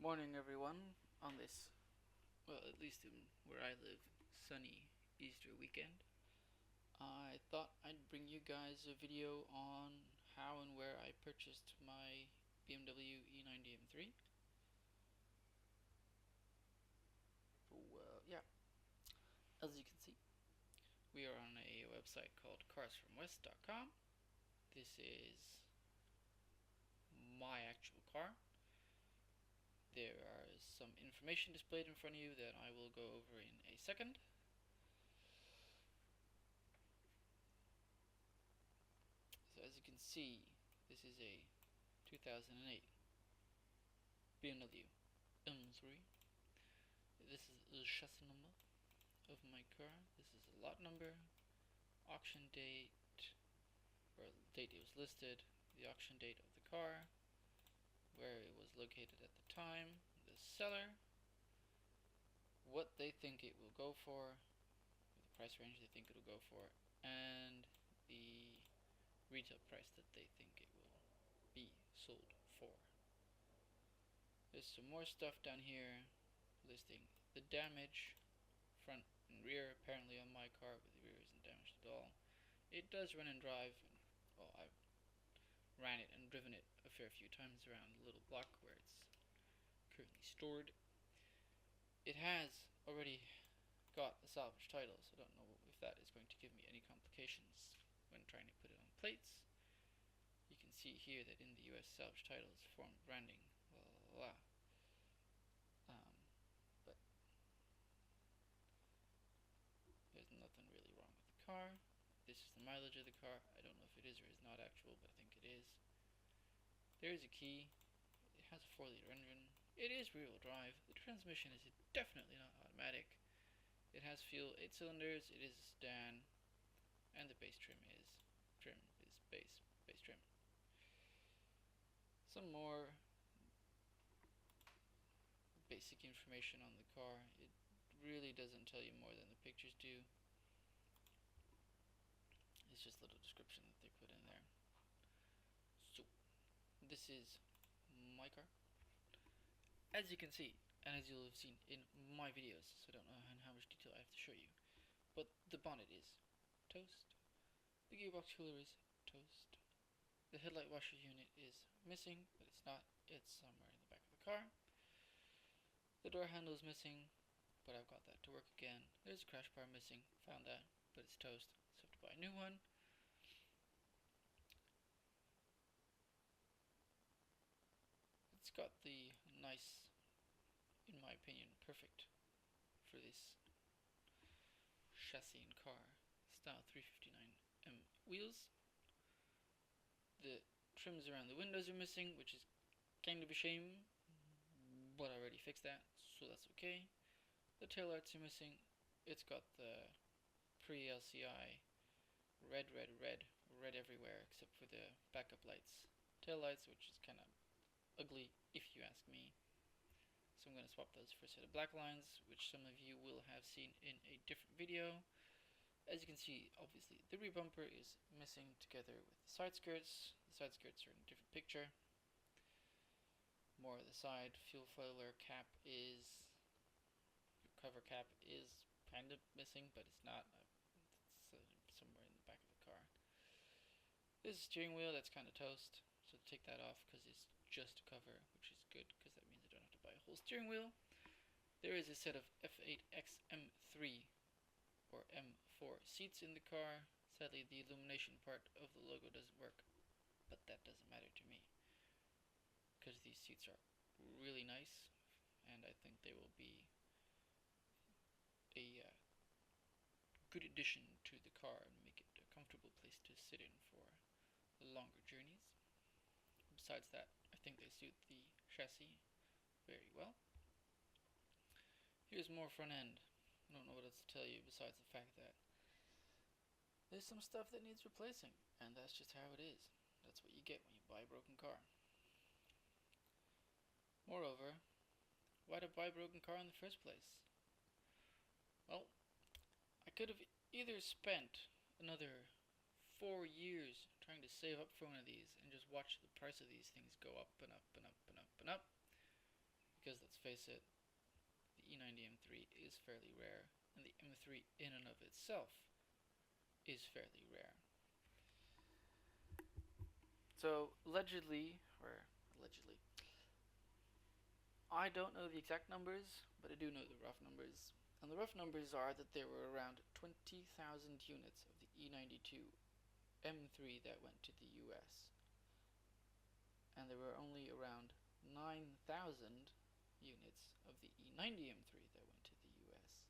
Morning, everyone. On this, well, at least in where I live, sunny Easter weekend, I thought I'd bring you guys a video on how and where I purchased my BMW E90 M3. Well, yeah, as you can see, we are on a website called carsfromwest.com. This is my actual car. There is some information displayed in front of you that I will go over in a second. So as you can see, this is a 2008 BMW M3. This is the chassis number of my car. This is a lot number, auction date, or date it was listed, the auction date of the car, where it was located at the time, the seller, what they think it will go for, the price range they think it will go for, and the retail price that they think it will be sold for. There's some more stuff down here listing the damage, front and rear. Apparently on my car, but the rear isn't damaged at all. It does run and drive, and well, I've ran it and driven it a fair few times around the little block where it's currently stored. It has already got a salvage title, so I don't know if that is going to give me any complications when trying to put it on plates. You can see here that in the US salvage title is formed branding, blah, blah, blah. But there's nothing really wrong with the car. This is the mileage of the car. I don't know if it is or is not actual, but I think it is. There is a key. It has a 4-liter engine. It is rear-wheel drive. The transmission is definitely not automatic. It has fuel, 8 cylinders. It is a sedan, and the base trim is base trim. Some more basic information on the car. It really doesn't tell you more than the pictures do. It's just a little description that they put in there. So, this is my car. As you can see, and as you'll have seen in my videos, so I don't know how much detail I have to show you, but the bonnet is toast. The gearbox cooler is toast. The headlight washer unit is missing, but it's not. It's somewhere in the back of the car. The door handle is missing, but I've got that to work again. There's a crash bar missing. Found that, but it's toast, so I have to buy a new one. It's got the nice, in my opinion, perfect for this chassis and car style 359M wheels. The trims around the windows are missing, which is kind of a shame, but I already fixed that, so that's okay. The taillights are missing. It's got the pre-LCI red everywhere except for the backup lights taillights, which is kind of ugly if you ask me. So I'm going to swap those for a set of black lines, which some of you will have seen in a different video. As you can see, obviously the rear bumper is missing together with the side skirts. The side skirts are in a different picture. More of the side. Fuel filler cap is, cover cap is kind of missing, but it's not. It's somewhere in the back of the car. This is a steering wheel that's kind of toast, so take that off because it's just a cover, which is good because that means I don't have to buy a whole steering wheel. There is a set of F8X M3 or M4 seats in the car. Sadly, the illumination part of the logo doesn't work, but that doesn't matter to me because these seats are really nice, and I think they will be a good addition to the car and make it a comfortable place to sit in for longer journeys. Besides that, I think they suit the chassis very well. Here's more front end. I don't know what else to tell you besides the fact that there's some stuff that needs replacing, and that's just how it is. That's what you get when you buy a broken car. Moreover, why to buy a broken car in the first place? Well, I could have either spent another 4 years trying to save up for one of these and just watch the price of these things go up and up and up and up and up, because let's face it, the E90 M3 is fairly rare, and the M3 in and of itself is fairly rare. So allegedly, I don't know the exact numbers, but I do know the rough numbers. And the rough numbers are that there were around 20,000 units of the E92 M3 that went to the US. And there were only around 9,000 units of the E90 M3 that went to the US.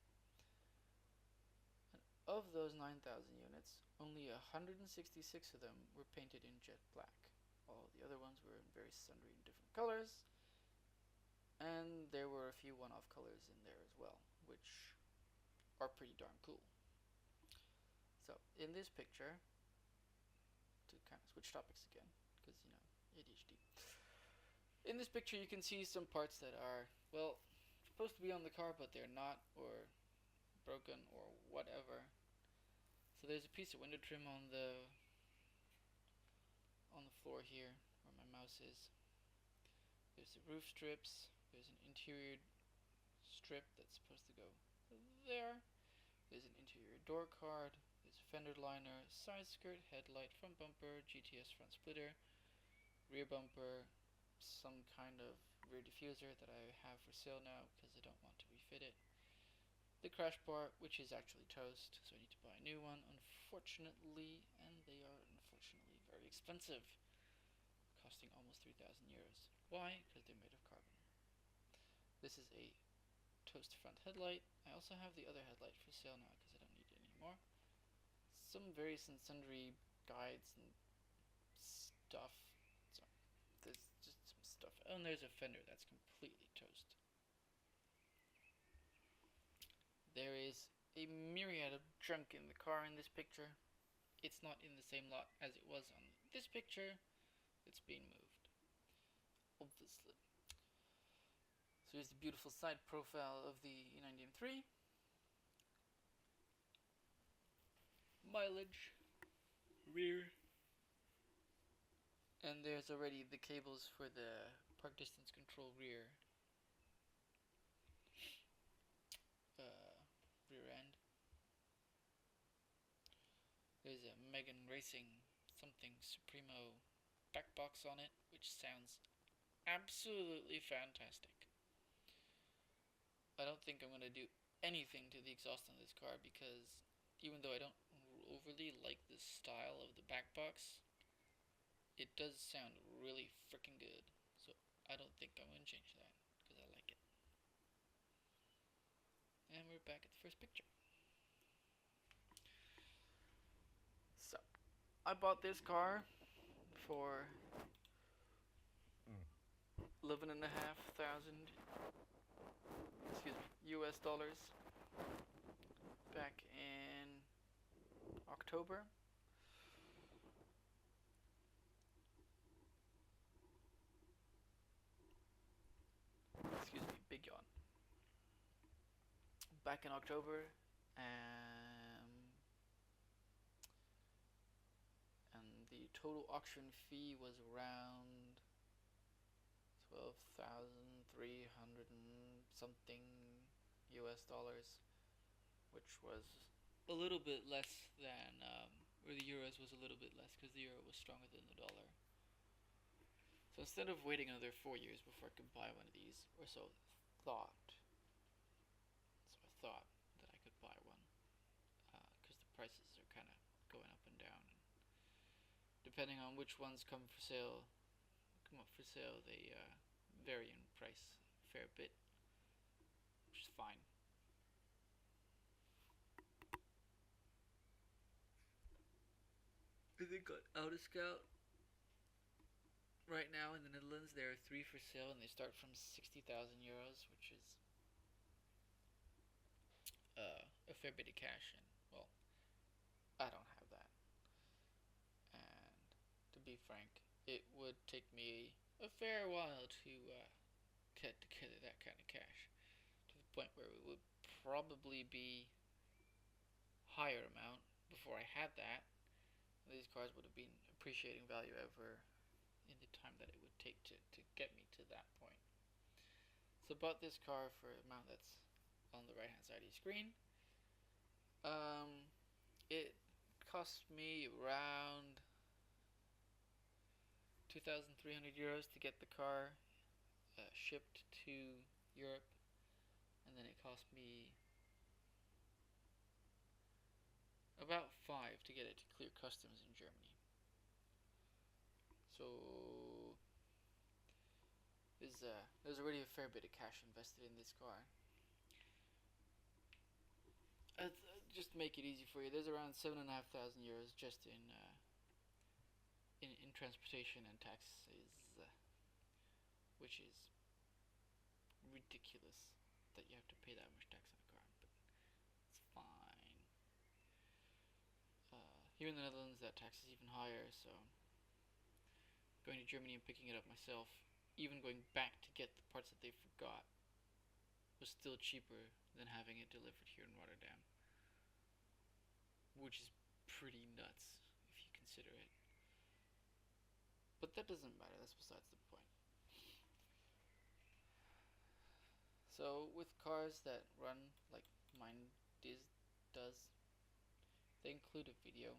And of those 9,000 units, only 166 of them were painted in jet black. All the other ones were in very sundry and different colors. And there were a few one-off colors in there as well, which are pretty darn cool. So, in this picture, to kind of switch topics again, because, you know, ADHD. In this picture you can see some parts that are, well, supposed to be on the car, but they're not, or broken, or whatever. So there's a piece of window trim on the floor here, where my mouse is. There's the roof strips. There's an interior strip that's supposed to go there. There's an interior door card. There's a fender liner, side skirt, headlight, front bumper, GTS front splitter, rear bumper, some kind of rear diffuser that I have for sale now because I don't want to refit it. The crash bar, which is actually toast, so I need to buy a new one, unfortunately, and they are unfortunately very expensive, costing almost 3,000 euros. Why? Because they're made of carbon. This is a toast front headlight. I also have the other headlight for sale now because I don't need it anymore. Some various and sundry guides and stuff. So there's just some stuff. Oh, and there's a fender that's completely toast. There is a myriad of junk in the car in this picture. It's not in the same lot as it was on this picture. It's being moved, obviously. So here's the beautiful side profile of the E90 M3. Mileage, rear, and there's already the cables for the park distance control rear rear end. There's a Megan Racing something Supremo back box on it, which sounds absolutely fantastic. I don't think I'm going to do anything to the exhaust on this car because even though I don't overly like the style of the back box, it does sound really freaking good. So I don't think I'm going to change that because I like it. And we're back at the first picture. So I bought this car for 11,500 US dollars back in October. Excuse me, big yawn. Back in October, and the total auction fee was around 12,300 and something US dollars, which was a little bit less than, or the euros was a little bit less because the euro was stronger than the dollar. So instead of waiting another 4 years before I could buy one of these, or so I thought that I could buy one, because the prices are kind of going up and down. And depending on which ones come up for sale, they vary in price a fair bit, which is fine. I think on Autoscout right now in the Netherlands there are 3 for sale, and they start from 60,000 euros, which is a fair bit of cash. And well, I don't have that. And to be frank, it would take me a fair while to get together that kind of cash, to the point where it would probably be higher amount before I had that. These cars would have been appreciating value ever in the time that it would take to get me to that point. So I bought this car for the amount that's on the right hand side of your screen. It cost me around 2,300 euros to get the car shipped to Europe, and then it cost me about 5 to get it to clear customs in Germany. So there's already a fair bit of cash invested in this car. Just to make it easy for you, there's around 7,500 euros just in transportation and taxes, which is ridiculous that you have to pay that much tax on a car, but it's fine. Here in the Netherlands, that tax is even higher, so going to Germany and picking it up myself, even going back to get the parts that they forgot, was still cheaper than having it delivered here in Rotterdam, which is pretty nuts if you consider it. But that doesn't matter, that's besides the point. So with cars that run like mine does, they include a video.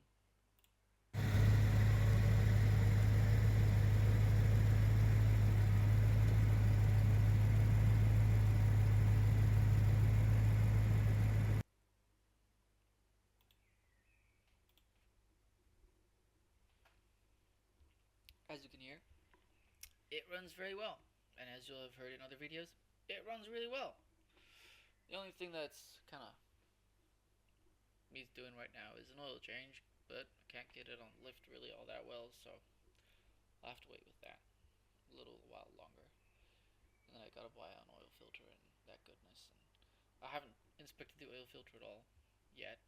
As you can hear, it runs very well, and as you'll have heard in other videos, it runs really well. The only thing that's kind of needs doing right now is an oil change, but I can't get it on lift really all that well, so I'll have to wait with that a little while longer. And then I gotta buy an oil filter and that goodness. And I haven't inspected the oil filter at all yet.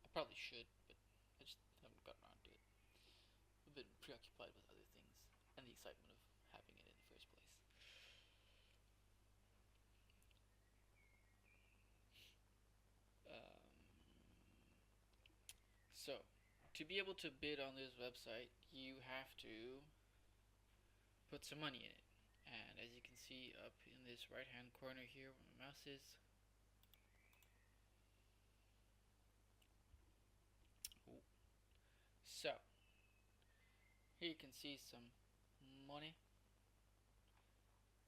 I probably should, but I just haven't gotten around to it. I've been preoccupied with other things and the excitement of having it in the first place. So, to be able to bid on this website, you have to put some money in it. And as you can see up in this right hand corner here where my mouse is, so here you can see some money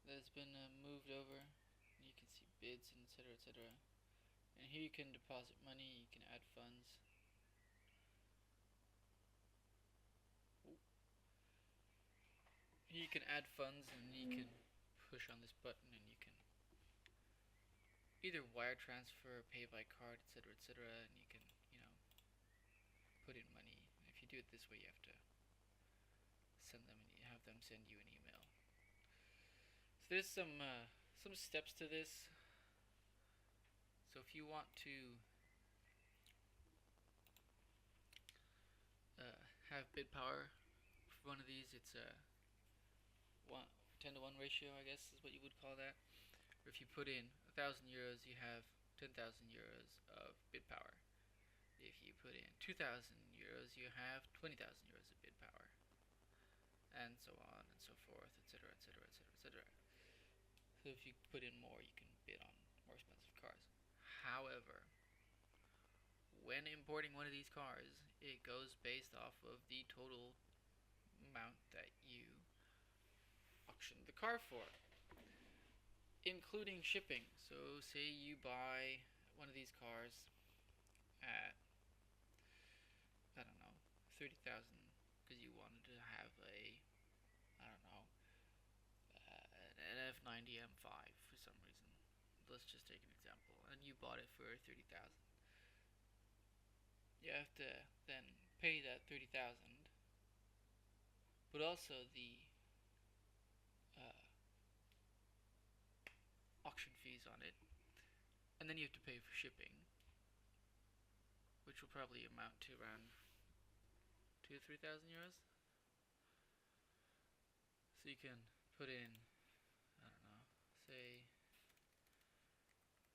that has been moved over. You can see bids and etc, etc. And here you can deposit money, you can add funds. Here you can add funds and you can push on this button and you can either wire transfer, pay by card, etc, etc, and you can, put in money. And if you do it this way, you have to have them send you an email. So there's some steps to this. So if you want to have bid power for one of these, it's a 10 to 1 ratio, I guess is what you would call that. Or if you put in 1,000 euros, you have 10,000 euros of bid power. If you put in 2,000 euros, you have 20,000 euros of bid power, and so on and so forth, etc, etc, etc, etc. So if you put in more, you can bid on more expensive cars. However, when importing one of these cars, it goes based off of the total amount that you auctioned the car for, including shipping. So say you buy one of these cars at, I don't know, 30,000 because you wanted to have an F90 M5 for some reason. Let's just take an example. And you bought it for 30,000. You have to then pay that 30,000, but also the auction fees on it, and then you have to pay for shipping, which will probably amount to around 2,000 to 3,000 euros. So you can put in, I don't know, say,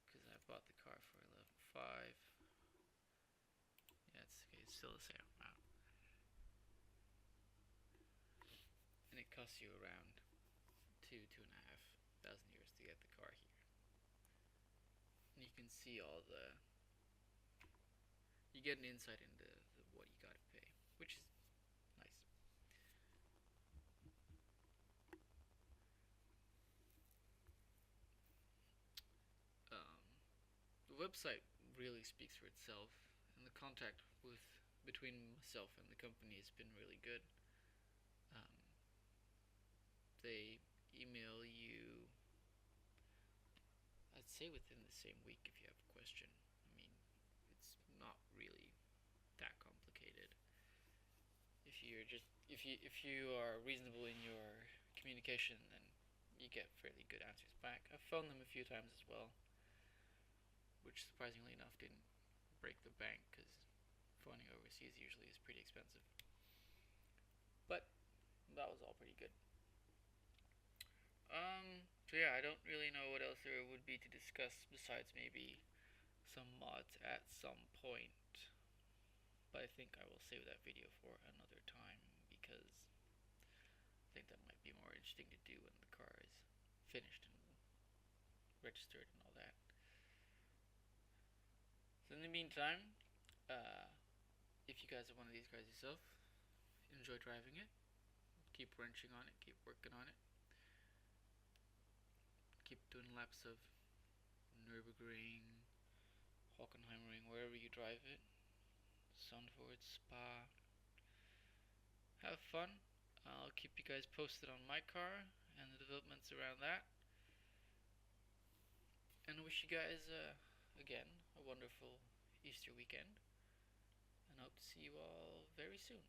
because I bought the car for 11.5. Yeah, it's still the same amount, and it costs you around 2,500 to get the car here. And you can see all the, you get an insight into what you gotta pay, which is nice. The website really speaks for itself, and the contact between myself and the company has been really good. Um, they email you, I'd say within the same week if you have a question. I mean, it's not really that complicated. If you are reasonable in your communication, then you get fairly good answers back. I've phoned them a few times as well, which surprisingly enough didn't break the bank, because phoning overseas usually is pretty expensive. But that was all pretty good. So yeah, I don't really know what else there would be to discuss besides maybe some mods at some point. But I think I will save that video for another time, because I think that might be more interesting to do when the car is finished and registered and all that. So in the meantime, if you guys are one of these guys yourself, enjoy driving it, keep wrenching on it, keep working on it, keep doing laps of Nürburgring, Hockenheimring, wherever you drive it, Zandvoort, Spa. Have fun. I'll keep you guys posted on my car and the developments around that. And I wish you guys, again, a wonderful Easter weekend. And hope to see you all very soon.